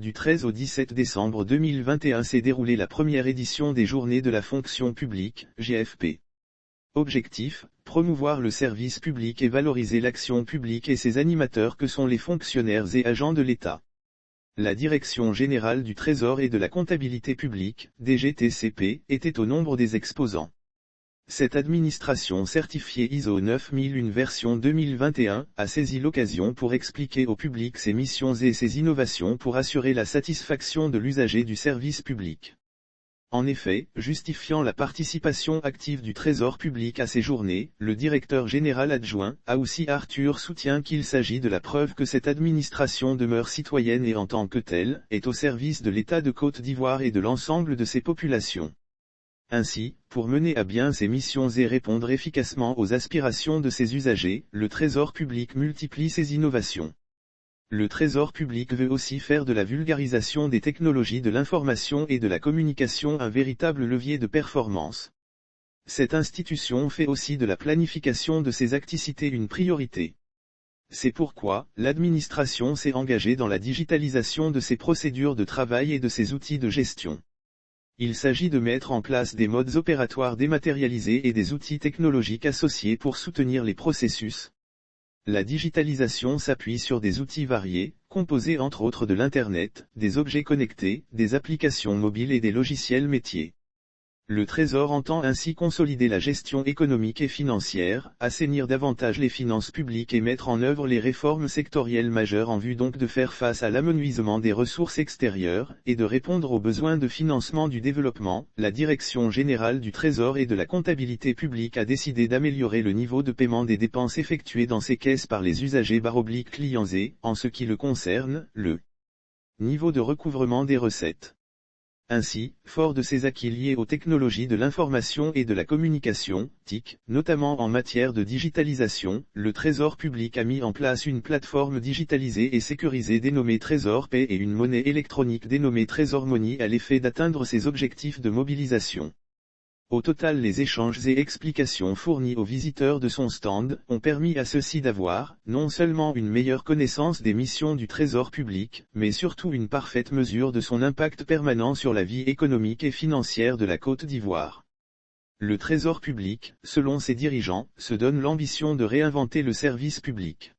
du 13 au 17 décembre 2021 s'est déroulée la première édition des Journées de la fonction publique, GFP. Objectif, promouvoir le service public et valoriser l'action publique et ses animateurs que sont les fonctionnaires et agents de l'État. La Direction générale du Trésor et de la comptabilité publique, DGTCP, était au nombre des exposants. Cette administration certifiée ISO 9001 version 2021 a saisi l'occasion pour expliquer au public ses missions et ses innovations pour assurer la satisfaction de l'usager du service public. En effet, justifiant la participation active du Trésor public à ces journées, le directeur général adjoint, Aoussi Arthur soutient qu'il s'agit de la preuve que cette administration demeure citoyenne et en tant que telle, est au service de l'État de Côte d'Ivoire et de l'ensemble de ses populations. Ainsi, pour mener à bien ses missions et répondre efficacement aux aspirations de ses usagers, le Trésor public multiplie ses innovations. Le Trésor public veut aussi faire de la vulgarisation des technologies de l'information et de la communication un véritable levier de performance. Cette institution fait aussi de la planification de ses activités une priorité. C'est pourquoi, l'administration s'est engagée dans la digitalisation de ses procédures de travail et de ses outils de gestion. Il s'agit de mettre en place des modes opératoires dématérialisés et des outils technologiques associés pour soutenir les processus. La digitalisation s'appuie sur des outils variés, composés entre autres de l'Internet, des objets connectés, des applications mobiles et des logiciels métiers. Le Trésor entend ainsi consolider la gestion économique et financière, assainir davantage les finances publiques et mettre en œuvre les réformes sectorielles majeures en vue donc de faire face à l'amenuisement des ressources extérieures, et de répondre aux besoins de financement du développement. La Direction générale du Trésor et de la comptabilité publique a décidé d'améliorer le niveau de paiement des dépenses effectuées dans ces caisses par les usagers /clients et, en ce qui le concerne, le niveau de recouvrement des recettes. Ainsi, fort de ses acquis liés aux technologies de l'information et de la communication, TIC, notamment en matière de digitalisation, le Trésor public a mis en place une plateforme digitalisée et sécurisée dénommée Trésor Pay et une monnaie électronique dénommée Trésor Money à l'effet d'atteindre ses objectifs de mobilisation. Au total, les échanges et explications fournis aux visiteurs de son stand ont permis à ceux-ci d'avoir, non seulement une meilleure connaissance des missions du Trésor public, mais surtout une parfaite mesure de son impact permanent sur la vie économique et financière de la Côte d'Ivoire. Le Trésor public, selon ses dirigeants, se donne l'ambition de réinventer le service public.